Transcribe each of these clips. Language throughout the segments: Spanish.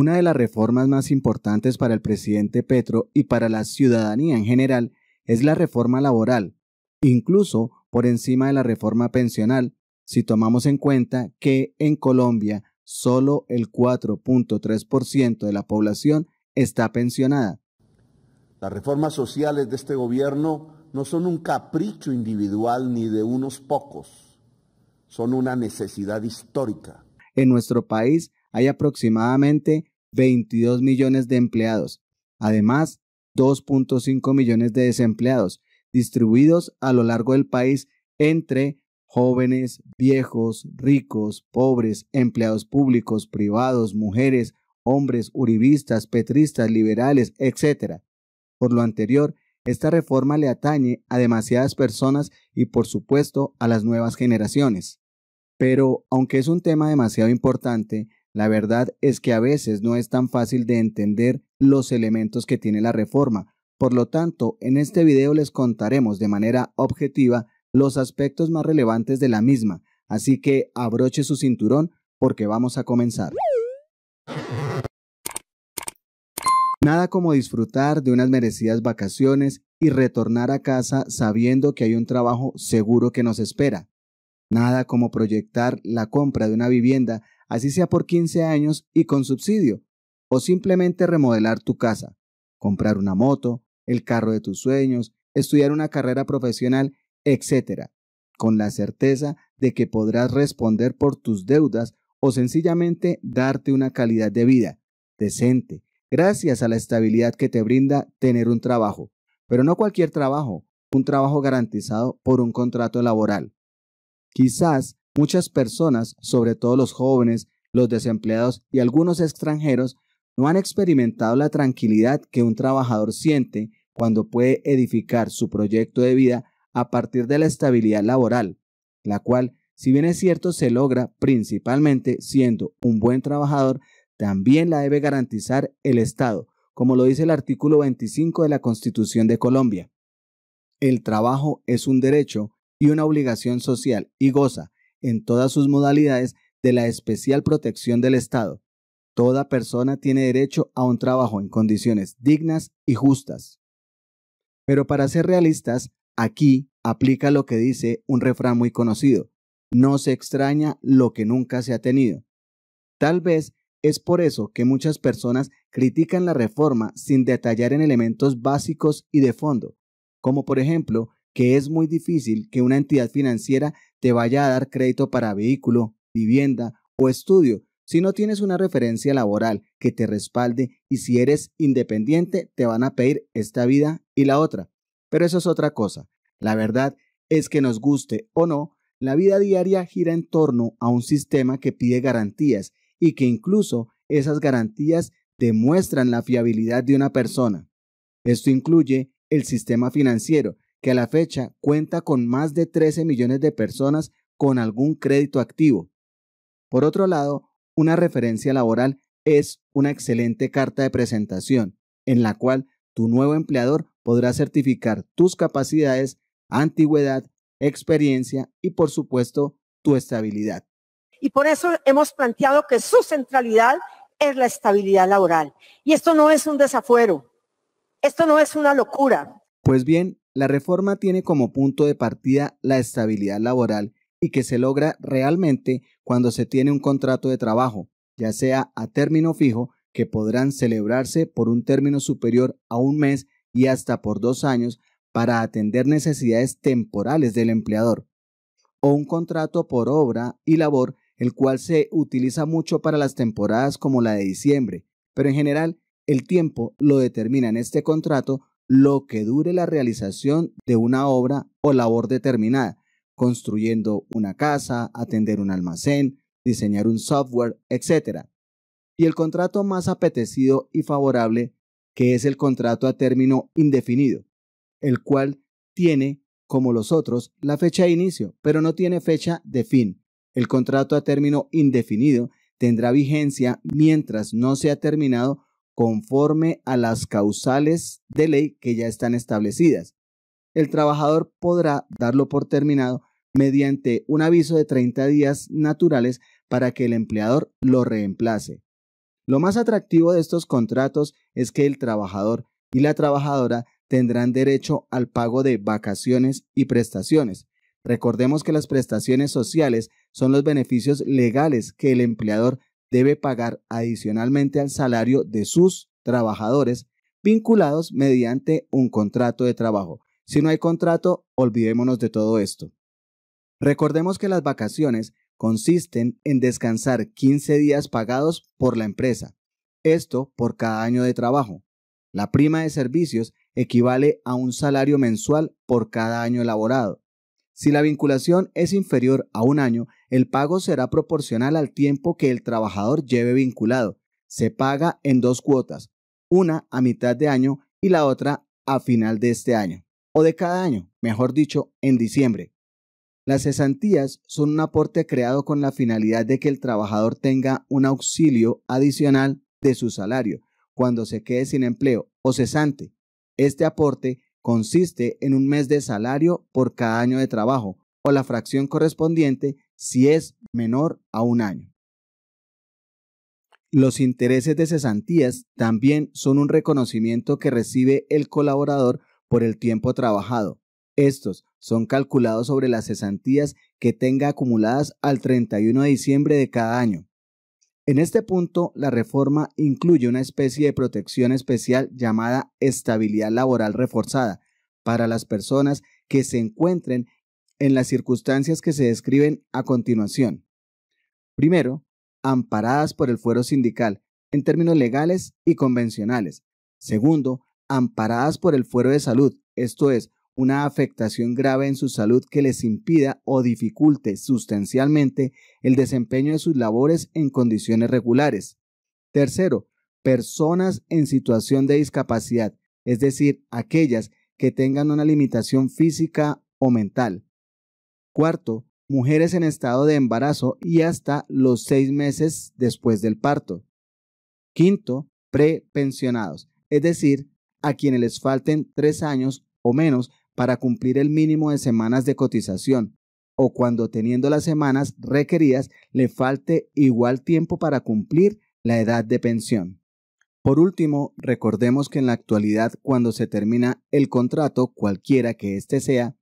Una de las reformas más importantes para el presidente Petro y para la ciudadanía en general es la reforma laboral, incluso por encima de la reforma pensional, si tomamos en cuenta que en Colombia solo el 4.3% de la población está pensionada. Las reformas sociales de este gobierno no son un capricho individual ni de unos pocos, son una necesidad histórica. En nuestro país hay aproximadamente 22 millones de empleados, además 2.5 millones de desempleados, distribuidos a lo largo del país entre jóvenes, viejos, ricos, pobres, empleados públicos, privados, mujeres, hombres, uribistas, petristas, liberales, etc. Por lo anterior, esta reforma le atañe a demasiadas personas y, por supuesto, a las nuevas generaciones. Pero, aunque es un tema demasiado importante, la verdad es que a veces no es tan fácil de entender los elementos que tiene la reforma. Por lo tanto, en este video les contaremos de manera objetiva los aspectos más relevantes de la misma, así que abroche su cinturón porque vamos a comenzar. Nada como disfrutar de unas merecidas vacaciones y retornar a casa sabiendo que hay un trabajo seguro que nos espera. Nada como proyectar la compra de una vivienda, así sea por 15 años y con subsidio, o simplemente remodelar tu casa, comprar una moto, el carro de tus sueños, estudiar una carrera profesional, etc., con la certeza de que podrás responder por tus deudas o sencillamente darte una calidad de vida decente, gracias a la estabilidad que te brinda tener un trabajo, pero no cualquier trabajo, un trabajo garantizado por un contrato laboral. Quizás muchas personas, sobre todo los jóvenes, los desempleados y algunos extranjeros, no han experimentado la tranquilidad que un trabajador siente cuando puede edificar su proyecto de vida a partir de la estabilidad laboral, la cual, si bien es cierto, se logra principalmente siendo un buen trabajador, también la debe garantizar el Estado, como lo dice el artículo 25 de la Constitución de Colombia. El trabajo es un derecho y una obligación social y goza, en todas sus modalidades, de la especial protección del Estado. Toda persona tiene derecho a un trabajo en condiciones dignas y justas. Pero para ser realistas, aquí aplica lo que dice un refrán muy conocido: no se extraña lo que nunca se ha tenido. Tal vez es por eso que muchas personas critican la reforma sin detallar en elementos básicos y de fondo, como por ejemplo que es muy difícil que una entidad financiera te vaya a dar crédito para vehículo, vivienda o estudio si no tienes una referencia laboral que te respalde, y si eres independiente te van a pedir esta vida y la otra. Pero eso es otra cosa. La verdad es que nos guste o no, la vida diaria gira en torno a un sistema que pide garantías y que incluso esas garantías demuestran la fiabilidad de una persona. Esto incluye el sistema financiero, que a la fecha cuenta con más de 13 millones de personas con algún crédito activo. Por otro lado, una referencia laboral es una excelente carta de presentación, en la cual tu nuevo empleador podrá certificar tus capacidades, antigüedad, experiencia y, por supuesto, tu estabilidad. Y por eso hemos planteado que su centralidad es la estabilidad laboral. Y esto no es un desafuero, esto no es una locura. Pues bien, la reforma tiene como punto de partida la estabilidad laboral, y que se logra realmente cuando se tiene un contrato de trabajo, ya sea a término fijo, que podrán celebrarse por un término superior a un mes y hasta por 2 años para atender necesidades temporales del empleador, o un contrato por obra y labor, el cual se utiliza mucho para las temporadas como la de diciembre, pero en general el tiempo lo determina en este contrato lo que dure la realización de una obra o labor determinada, construyendo una casa, atender un almacén, diseñar un software, etc. Y el contrato más apetecido y favorable, que es el contrato a término indefinido, el cual tiene, como los otros, la fecha de inicio, pero no tiene fecha de fin. El contrato a término indefinido tendrá vigencia mientras no sea terminado conforme a las causales de ley que ya están establecidas. El trabajador podrá darlo por terminado mediante un aviso de 30 días naturales para que el empleador lo reemplace. Lo más atractivo de estos contratos es que el trabajador y la trabajadora tendrán derecho al pago de vacaciones y prestaciones. Recordemos que las prestaciones sociales son los beneficios legales que el empleador debe pagar adicionalmente al salario de sus trabajadores vinculados mediante un contrato de trabajo. Si no hay contrato, olvidémonos de todo esto. Recordemos que las vacaciones consisten en descansar 15 días pagados por la empresa, esto por cada año de trabajo. La prima de servicios equivale a un salario mensual por cada año elaborado. Si la vinculación es inferior a un año, el pago será proporcional al tiempo que el trabajador lleve vinculado. Se paga en 2 cuotas, una a mitad de año y la otra a final de este año, o de cada año, mejor dicho, en diciembre. Las cesantías son un aporte creado con la finalidad de que el trabajador tenga un auxilio adicional de su salario cuando se quede sin empleo o cesante. Este aporte consiste en un mes de salario por cada año de trabajo o la fracción correspondiente si es menor a un año. Los intereses de cesantías también son un reconocimiento que recibe el colaborador por el tiempo trabajado. Estos son calculados sobre las cesantías que tenga acumuladas al 31 de diciembre de cada año. En este punto, la reforma incluye una especie de protección especial llamada estabilidad laboral reforzada para las personas que se encuentren en las circunstancias que se describen a continuación. Primero, amparadas por el fuero sindical en términos legales y convencionales. Segundo, amparadas por el fuero de salud, esto es, una afectación grave en su salud que les impida o dificulte sustancialmente el desempeño de sus labores en condiciones regulares. Tercero, personas en situación de discapacidad, es decir, aquellas que tengan una limitación física o mental. Cuarto, mujeres en estado de embarazo y hasta los 6 meses después del parto. Quinto, prepensionados, es decir, a quienes les falten 3 años o menos para cumplir el mínimo de semanas de cotización, o cuando teniendo las semanas requeridas le falte igual tiempo para cumplir la edad de pensión. Por último, recordemos que en la actualidad, cuando se termina el contrato, cualquiera que éste sea,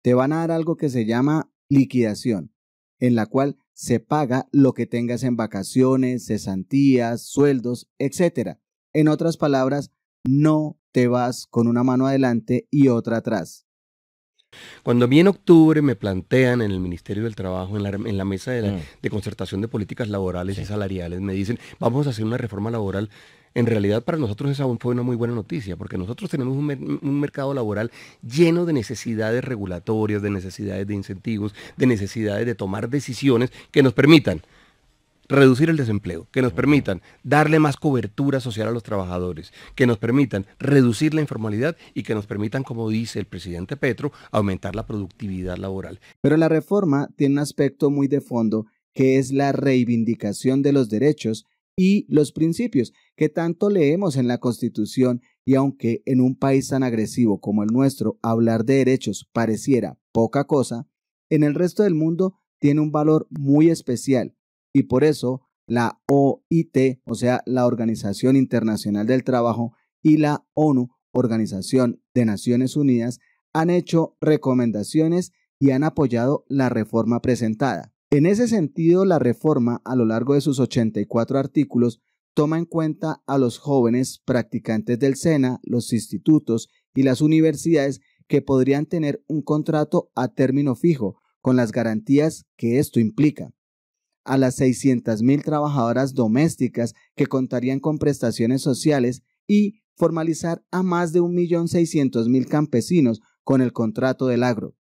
te van a dar algo que se llama liquidación, en la cual se paga lo que tengas en vacaciones, cesantías, sueldos, etc. En otras palabras, no te vas con una mano adelante y otra atrás. Cuando a mí en octubre me plantean en el Ministerio del Trabajo, en la mesa de concertación de políticas laborales y salariales, me dicen, vamos a hacer una reforma laboral. En realidad para nosotros esa fue una muy buena noticia, porque nosotros tenemos un mercado laboral lleno de necesidades regulatorias, de necesidades de incentivos, de necesidades de tomar decisiones que nos permitan reducir el desempleo, que nos permitan darle más cobertura social a los trabajadores, que nos permitan reducir la informalidad y que nos permitan, como dice el presidente Petro, aumentar la productividad laboral. Pero la reforma tiene un aspecto muy de fondo, que es la reivindicación de los derechos y los principios que tanto leemos en la Constitución, y aunque en un país tan agresivo como el nuestro hablar de derechos pareciera poca cosa, en el resto del mundo tiene un valor muy especial. Y por eso la OIT, o sea, la Organización Internacional del Trabajo, y la ONU, Organización de Naciones Unidas, han hecho recomendaciones y han apoyado la reforma presentada. En ese sentido, la reforma, a lo largo de sus 84 artículos, toma en cuenta a los jóvenes practicantes del SENA, los institutos y las universidades que podrían tener un contrato a término fijo, con las garantías que esto implica. A las 600.000 trabajadoras domésticas que contarían con prestaciones sociales y formalizar a más de 1.600.000 campesinos con el contrato del agro.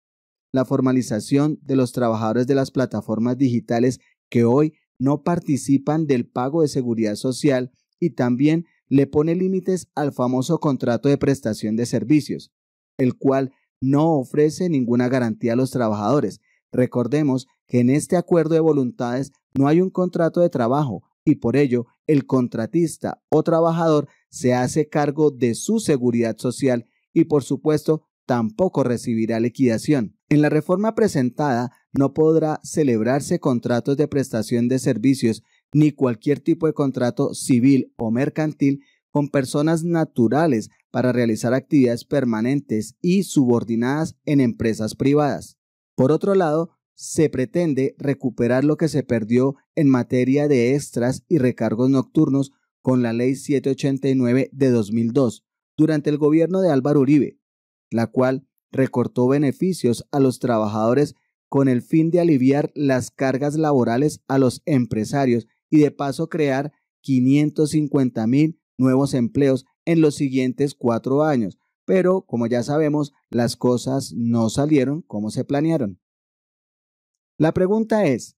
La formalización de los trabajadores de las plataformas digitales que hoy no participan del pago de seguridad social, y también le pone límites al famoso contrato de prestación de servicios, el cual no ofrece ninguna garantía a los trabajadores. Recordemos que en este acuerdo de voluntades no hay un contrato de trabajo y por ello el contratista o trabajador se hace cargo de su seguridad social y por supuesto tampoco recibirá liquidación. En la reforma presentada no podrá celebrarse contratos de prestación de servicios ni cualquier tipo de contrato civil o mercantil con personas naturales para realizar actividades permanentes y subordinadas en empresas privadas. Por otro lado, se pretende recuperar lo que se perdió en materia de extras y recargos nocturnos con la Ley 789 de 2002 durante el gobierno de Álvaro Uribe, la cual recortó beneficios a los trabajadores con el fin de aliviar las cargas laborales a los empresarios y de paso crear 550,000 nuevos empleos en los siguientes 4 años. Pero, como ya sabemos, las cosas no salieron como se planearon. La pregunta es,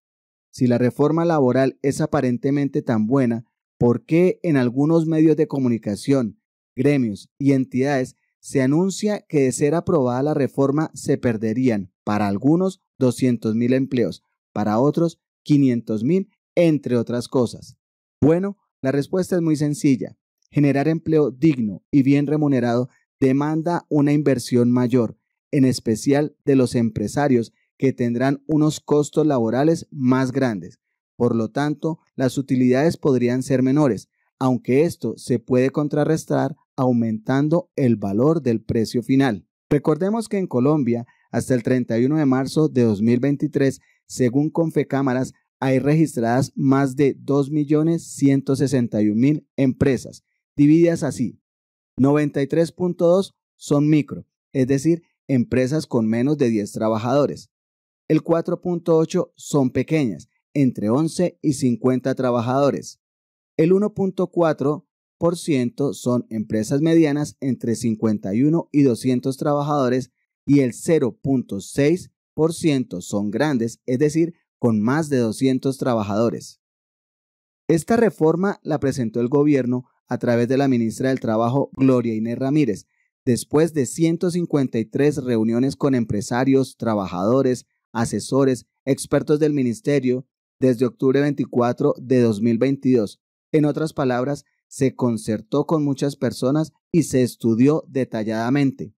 si la reforma laboral es aparentemente tan buena, ¿por qué en algunos medios de comunicación, gremios y entidades se anuncia que de ser aprobada la reforma se perderían para algunos 200,000 empleos, para otros 500,000, entre otras cosas? Bueno, la respuesta es muy sencilla. Generar empleo digno y bien remunerado demanda una inversión mayor, en especial de los empresarios que tendrán unos costos laborales más grandes. Por lo tanto, las utilidades podrían ser menores, aunque esto se puede contrarrestar aumentando el valor del precio final. Recordemos que en Colombia, hasta el 31 de marzo de 2023, según Confecámaras, hay registradas más de 2.161.000 empresas, divididas así. 93.2 son micro, es decir, empresas con menos de 10 trabajadores. El 4.8 son pequeñas, entre 11 y 50 trabajadores. El 1.4% son empresas medianas entre 51 y 200 trabajadores y el 0.6% son grandes, es decir, con más de 200 trabajadores. Esta reforma la presentó el gobierno a través de la ministra del Trabajo, Gloria Inés Ramírez, después de 153 reuniones con empresarios, trabajadores, asesores, expertos del ministerio, desde octubre 24 de 2022. En otras palabras, se concertó con muchas personas y se estudió detalladamente.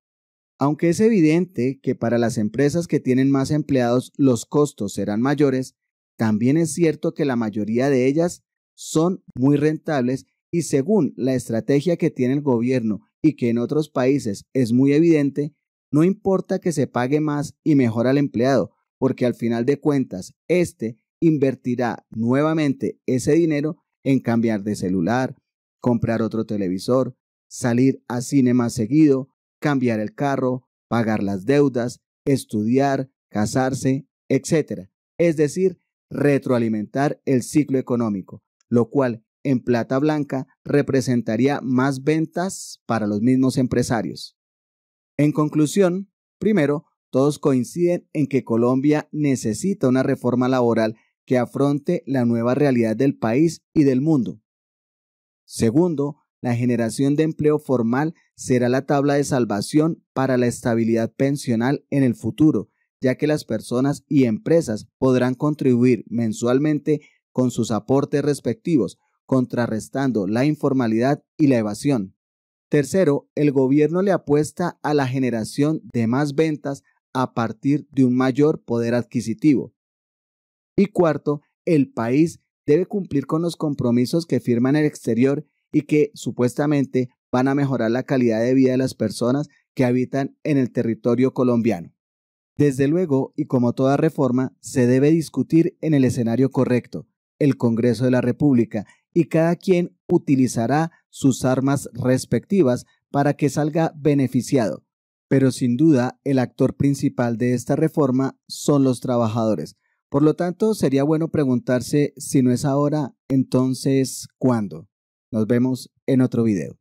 Aunque es evidente que para las empresas que tienen más empleados los costos serán mayores, también es cierto que la mayoría de ellas son muy rentables y según la estrategia que tiene el gobierno y que en otros países es muy evidente, no importa que se pague más y mejor al empleado, porque al final de cuentas, este invertirá nuevamente ese dinero en cambiar de celular, comprar otro televisor, salir a cine más seguido, cambiar el carro, pagar las deudas, estudiar, casarse, etc. Es decir, retroalimentar el ciclo económico, lo cual en plata blanca representaría más ventas para los mismos empresarios. En conclusión, primero, todos coinciden en que Colombia necesita una reforma laboral que afronte la nueva realidad del país y del mundo. Segundo, la generación de empleo formal será la tabla de salvación para la estabilidad pensional en el futuro, ya que las personas y empresas podrán contribuir mensualmente con sus aportes respectivos, contrarrestando la informalidad y la evasión. Tercero, el gobierno le apuesta a la generación de más ventas a partir de un mayor poder adquisitivo. Y cuarto, el país debe cumplir con los compromisos que firma en el exterior y que supuestamente van a mejorar la calidad de vida de las personas que habitan en el territorio colombiano. Desde luego, y como toda reforma, se debe discutir en el escenario correcto, el Congreso de la República, y cada quien utilizará sus armas respectivas para que salga beneficiado. Pero sin duda, el actor principal de esta reforma son los trabajadores. Por lo tanto, sería bueno preguntarse si no es ahora, entonces, ¿cuándo? Nos vemos en otro video.